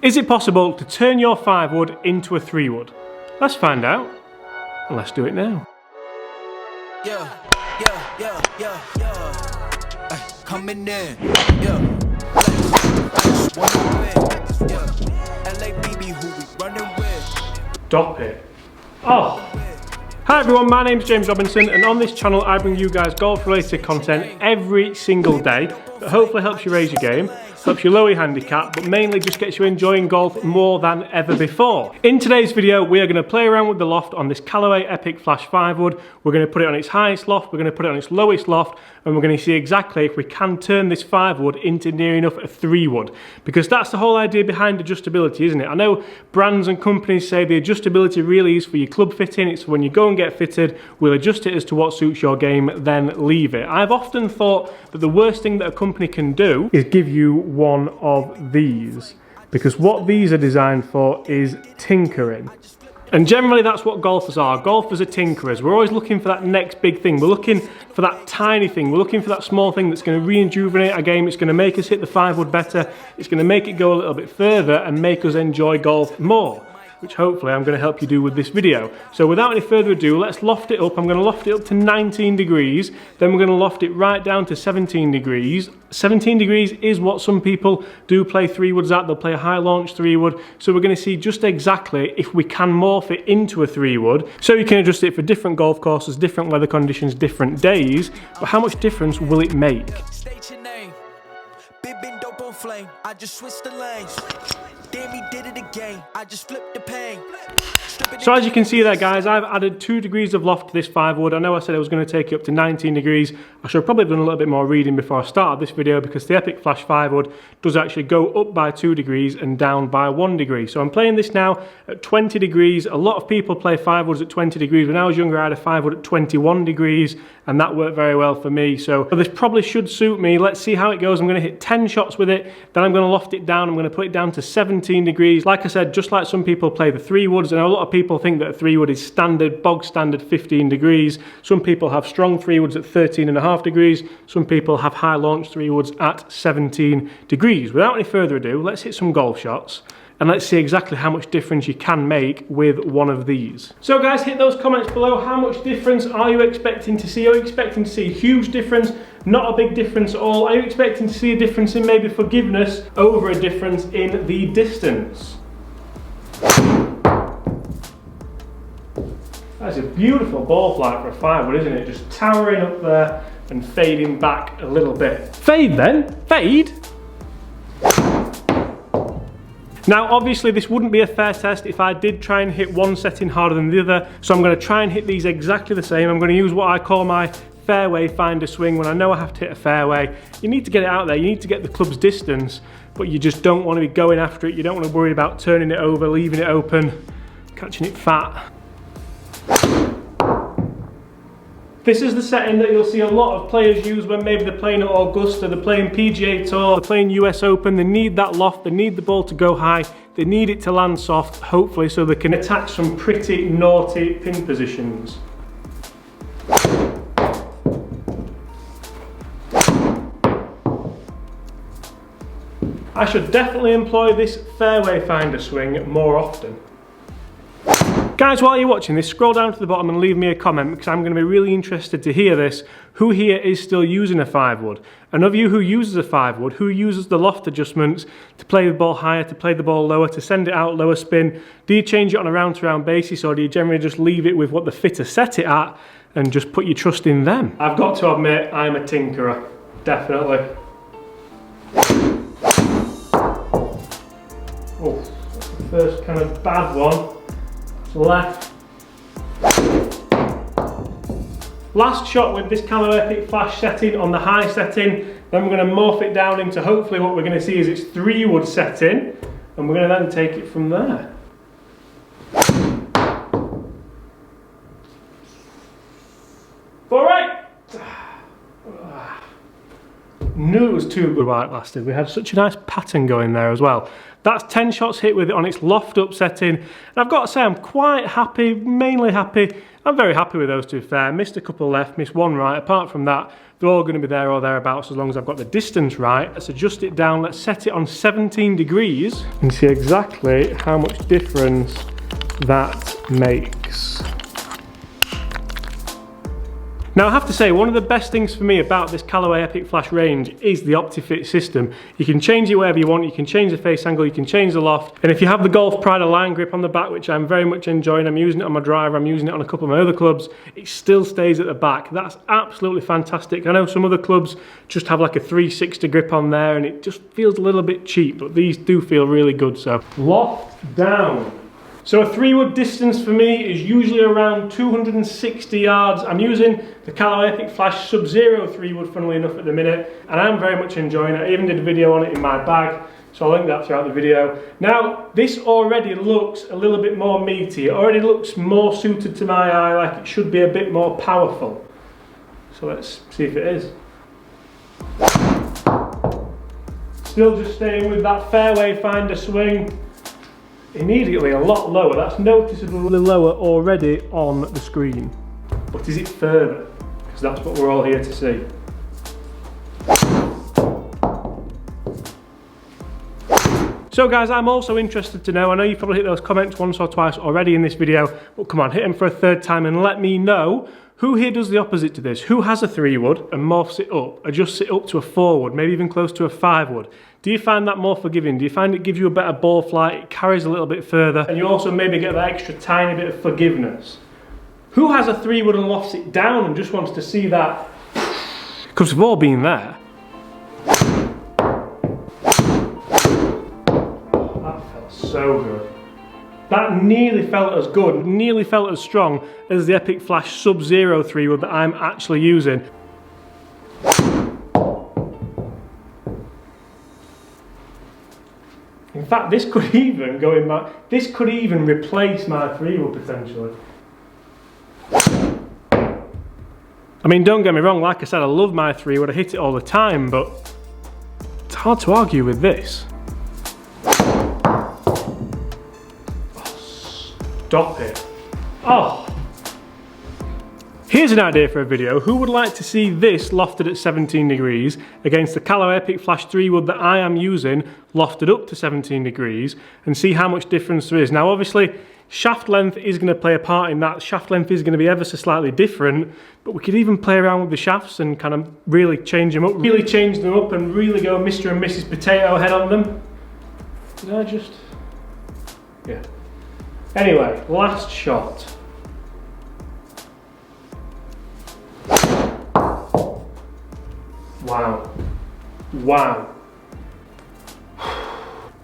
Is it possible to turn your 5-wood into a 3-wood? Let's find out, and let's do it now. Coming in, Stop it. Oh. Hi everyone, my name's James Robinson, and on this channel I bring you guys golf related content every single day that hopefully helps you raise your game, helps you lower your handicap, but mainly just gets you enjoying golf more than ever before. In today's video we are going to play around with the loft on this Callaway Epic Flash 5-wood. We're going to put it on its highest loft, we're going to put it on its lowest loft, and we're going to see exactly if we can turn this 5-wood into near enough a 3-wood. Because that's the whole idea behind adjustability, isn't it? I know brands and companies say the adjustability really is for your club fitting, it's when you go and get fitted, we'll adjust it as to what suits your game, then leave it. I've often thought that the worst thing that a company can do is give you one of these, because what these are designed for is tinkering. And generally that's what golfers are. Golfers are tinkerers. We're always looking for that next big thing. We're looking for that tiny thing. We're looking for that small thing that's going to rejuvenate our game. It's going to make us hit the 5-wood better. It's going to make it go a little bit further and make us enjoy golf more, which hopefully I'm going to help you do with this video. So without any further ado, let's loft it up. I'm going to loft it up to 19 degrees, then we're going to loft it right down to 17 degrees. 17 degrees is what some people do play 3-woods at. They'll play a high launch 3-wood. So we're going to see just exactly if we can morph it into a 3-wood. So you can adjust it for different golf courses, different weather conditions, different days. But how much difference will it make? I just switched the lanes. Damn, he did it again. I just flipped the pain. So as you can see there guys, I've added 2 degrees of loft to this 5-wood. I know I said I was going to take it up to 19 degrees. I should have probably done a little bit more reading before I started this video, because the Epic Flash 5-wood does actually go up by 2 degrees and down by 1 degree. So I'm playing this now at 20 degrees. A lot of people play 5-woods at 20 degrees. When I was younger I had a 5-wood at 21 degrees and that worked very well for me. So this probably should suit me. Let's see how it goes. I'm going to hit 10 shots with it, then I'm going to loft it down. I'm going to put it down to 17 degrees. Like I said, just like some people play the 3-woods, and a lot of people think that a 3-wood is standard, bog standard 15 degrees. Some people have strong 3-woods at 13.5 degrees. Some people have high launch 3-woods at 17 degrees. Without any further ado, let's hit some golf shots and let's see exactly how much difference you can make with one of these. So guys, hit those comments below. How much difference are you expecting to see? Are you expecting to see a huge difference? Not a big difference at all? Are you expecting to see a difference in maybe forgiveness over a difference in the distance? That's a beautiful ball flight for a 5-wood, isn't it? Just towering up there and fading back a little bit. Fade then? Fade? Now obviously this wouldn't be a fair test if I did try and hit one setting harder than the other, so I'm going to try and hit these exactly the same. I'm going to use what I call my fairway finder swing. When I know I have to hit a fairway, you need to get it out there, you need to get the club's distance, but you just don't want to be going after it. You don't want to worry about turning it over, leaving it open, catching it fat. This is the setting that you'll see a lot of players use when maybe they're playing at Augusta, they're playing PGA Tour, they're playing US Open. They need that loft, they need the ball to go high, they need it to land soft, hopefully, so they can attack some pretty naughty pin positions. I should definitely employ this fairway finder swing more often. Guys, while you're watching this, scroll down to the bottom and leave me a comment, because I'm going to be really interested to hear this. Who here is still using a 5-wood? And of you who uses a 5-wood, who uses the loft adjustments to play the ball higher, to play the ball lower, to send it out lower spin? Do you change it on a round-to-round basis, or do you generally just leave it with what the fitter set it at and just put your trust in them? I've got to admit, I'm a tinkerer. Definitely. Oh, that's the first kind of bad one. Left. Last shot with this Callaway Epic Flash setting on the high setting, then we're going to morph it down into hopefully what we're going to see is its 3-wood setting, and we're going to then take it from there. Alright! Knew it was too good while it lasted. We had such a nice pattern going there as well. That's 10 shots hit with it on its loft up setting. And I've got to say I'm quite happy, mainly happy. I'm very happy with those, to be fair. Missed a couple left, missed one right. Apart from that, they're all going to be there or thereabouts as long as I've got the distance right. Let's adjust it down, let's set it on 17 degrees and see exactly how much difference that makes. Now I have to say, one of the best things for me about this Callaway Epic Flash range is the OptiFit system. You can change it wherever you want, you can change the face angle, you can change the loft, and if you have the Golf Pride line grip on the back, which I'm very much enjoying, I'm using it on my driver, I'm using it on a couple of my other clubs, it still stays at the back. That's absolutely fantastic. I know some other clubs just have like a 360 grip on there and it just feels a little bit cheap, but these do feel really good. So loft down. So a 3-wood distance for me is usually around 260 yards. I'm using the Callaway Epic Flash Sub-Zero 3-wood, funnily enough, at the minute, and I'm very much enjoying it. I even did a video on it in my bag, so I'll link that throughout the video. Now, this already looks a little bit more meaty. It already looks more suited to my eye, like it should be a bit more powerful. So let's see if it is. Still just staying with that fairway finder swing. Immediately a lot lower. That's noticeably lower already on the screen. But is it further? Because that's what we're all here to see. So guys, I'm also interested to know, I know you've probably hit those comments once or twice already in this video, but come on, hit them for a third time and let me know who here does the opposite to this. Who has a 3-wood and morphs it up, adjusts it up to a 4-wood, maybe even close to a 5-wood? Do you find that more forgiving? Do you find it gives you a better ball flight, it carries a little bit further, and you also maybe get that extra tiny bit of forgiveness? Who has a 3-wood and lofts it down and just wants to see that? Because we've all been there. That felt so good. That nearly felt as good, nearly felt as strong as the Epic Flash Sub-Zero 3-wood that I'm actually using. In fact, this could even, going back, this could even replace my 3-wood potentially. I mean, don't get me wrong, like I said, I love my 3-wood, I hit it all the time, but it's hard to argue with this. Stop it. Oh. Here's an idea for a video. Who would like to see this lofted at 17 degrees against the Callaway Epic Flash 3-wood that I am using lofted up to 17 degrees and see how much difference there is? Now obviously shaft length is going to play a part in that. Shaft length is going to be ever so slightly different, but we could even play around with the shafts and kind of really change them up. Really change them up and really go Mr. and Mrs. Potato Head on them. Did I just... yeah. Anyway, last shot. Wow. Wow.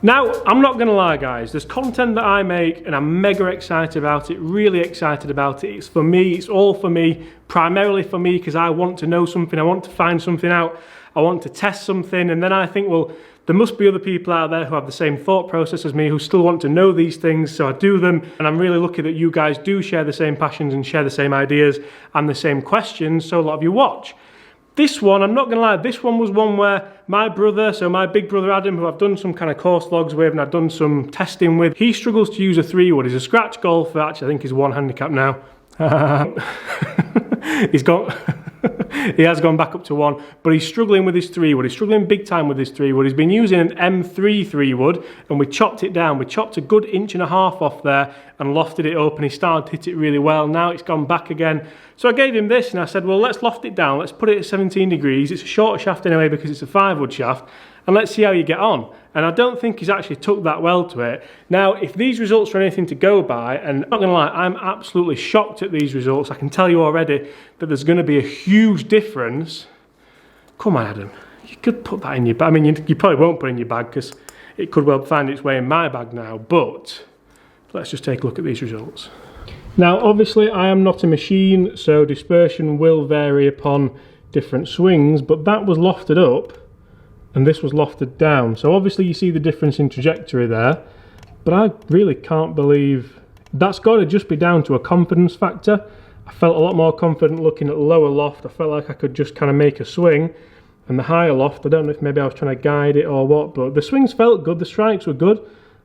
Now, I'm not gonna lie guys, there's content that I make and I'm mega excited about it, really excited about it. It's for me, it's all for me, primarily for me because I want to know something, I want to find something out, I want to test something, and then I think, well, there must be other people out there who have the same thought process as me, who still want to know these things, so I do them, and I'm really lucky that you guys do share the same passions and share the same ideas and the same questions, so a lot of you watch. This one, I'm not going to lie, this one was one where my brother, so my big brother Adam, who I've done some kind of course vlogs with and I've done some testing with, he struggles to use a 3-wood. He's a scratch golfer, actually I think he's 1 handicap now. He has gone back up to 1, but he's struggling with his 3-wood. He's struggling big time with his 3-wood. He's been using an M3 3-wood and we chopped it down. We chopped a good 1.5 inches off there and lofted it up and he started to hit it really well. Now it's gone back again. So I gave him this and I said, well, let's loft it down. Let's put it at 17 degrees. It's a shorter shaft anyway because it's a 5-wood shaft. And let's see how you get on. And I don't think he's actually took that well to it. Now, if these results are anything to go by, and I'm not gonna lie, I'm absolutely shocked at these results. I can tell you already that there's gonna be a huge difference. Come on, Adam, you could put that in your bag. I mean, you probably won't put it in your bag because it could well find its way in my bag now, but let's just take a look at these results. Now, obviously, I am not a machine, so dispersion will vary upon different swings, but that was lofted up and this was lofted down. So obviously you see the difference in trajectory there, but I really can't believe that's got to just be down to a confidence factor. I felt a lot more confident looking at the lower loft. I felt like I could just kind of make a swing, and the higher loft, I don't know if maybe I was trying to guide it or what, but the swings felt good, the strikes were good,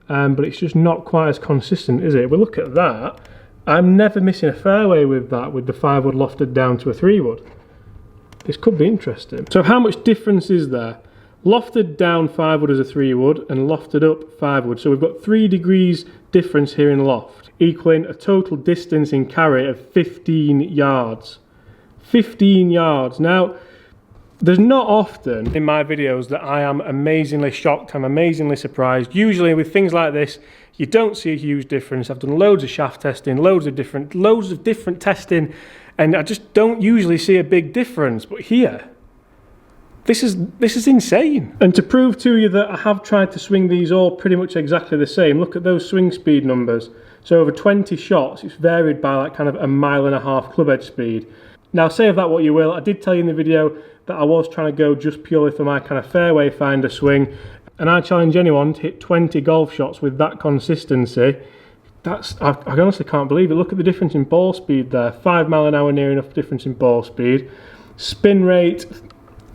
but it's just not quite as consistent, is it? If we look at that, I'm never missing a fairway with that, with the 5-wood lofted down to a 3-wood. This could be interesting. So how much difference is there? Lofted down 5 wood as a 3 wood and lofted up 5 wood. So we've got 3 degrees difference here in loft, equaling a total distance in carry of 15 yards. 15 yards. Now, there's not often in my videos that I am amazingly shocked, I'm amazingly surprised. Usually with things like this, you don't see a huge difference. I've done loads of shaft testing, loads of different testing, and I just don't usually see a big difference. But here, this is insane. And to prove to you that I have tried to swing these all pretty much exactly the same, look at those swing speed numbers. So over 20 shots, it's varied by like kind of a 1.5 mile club head speed. Now say of that what you will, I did tell you in the video that I was trying to go just purely for my kind of fairway finder swing, and I challenge anyone to hit 20 golf shots with that consistency. I honestly can't believe it. Look at the difference in ball speed there, 5 mile an hour near enough difference in ball speed. Spin rate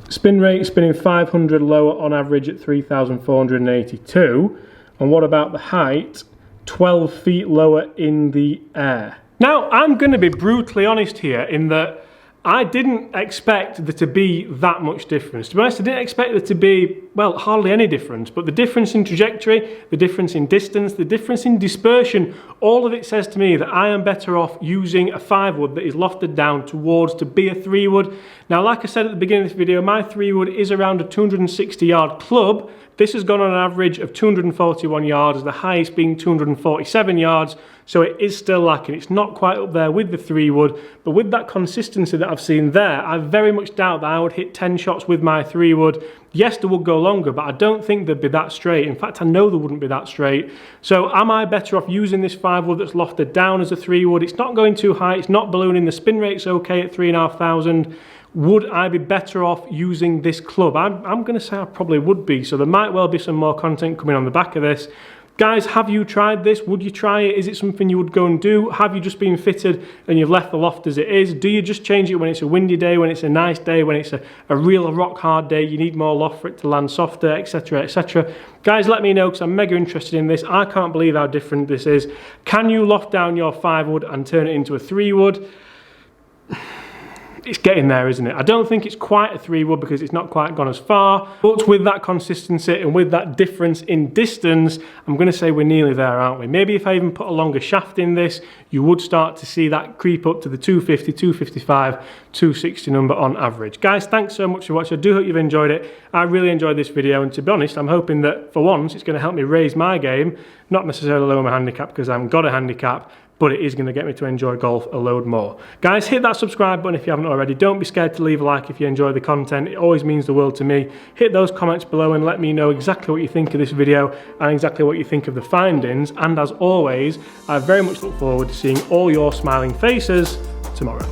spinning 500 lower on average at 3,482. And what about the height? 12 feet lower in the air. Now, I'm going to be brutally honest here in that I didn't expect there to be that much difference. To be honest, I didn't expect there to be, well, hardly any difference. But the difference in trajectory, the difference in distance, the difference in dispersion, all of it says to me that I am better off using a 5 wood that is lofted down towards to be a 3 wood. Now, like I said at the beginning of this video, my 3 wood is around a 260 yard club. This has gone on an average of 241 yards, the highest being 247 yards. So it is still lacking. It's not quite up there with the 3 wood, but with that consistency that I've seen there, I very much doubt that I would hit 10 shots with my 3 wood. Yes, they would go longer, but I don't think they'd be that straight. In fact, I know they wouldn't be that straight. So am I better off using this 5 wood that's lofted down as a 3 wood? It's not going too high, it's not ballooning, the spin rate's okay at 3,500. Would I be better off using this club? I'm going to say I probably would be, so there might well be some more content coming on the back of this. Guys, have you tried this? Would you try it? Is it something you would go and do? Have you just been fitted and you've left the loft as it is? Do you just change it when it's a windy day, when it's a nice day, when it's a real rock hard day, you need more loft for it to land softer, etc, etc? Guys, let me know because I'm mega interested in this. I can't believe how different this is. Can you loft down your 5 wood and turn it into a 3 wood? It's getting there, isn't it? I don't think it's quite a 3 wood because it's not quite gone as far, but with that consistency and with that difference in distance, I'm going to say we're nearly there, aren't we? Maybe if I even put a longer shaft in this, you would start to see that creep up to the 250, 255, 260 number on average. Guys, thanks so much for watching. I do hope you've enjoyed it. I really enjoyed this video, and to be honest, I'm hoping that for once it's going to help me raise my game, not necessarily lower my handicap because I haven't got a handicap, but it is going to get me to enjoy golf a load more. Guys, hit that subscribe button if you haven't already. Don't be scared to leave a like if you enjoy the content. It always means the world to me. Hit those comments below and let me know exactly what you think of this video and exactly what you think of the findings. And as always, I very much look forward to seeing all your smiling faces tomorrow.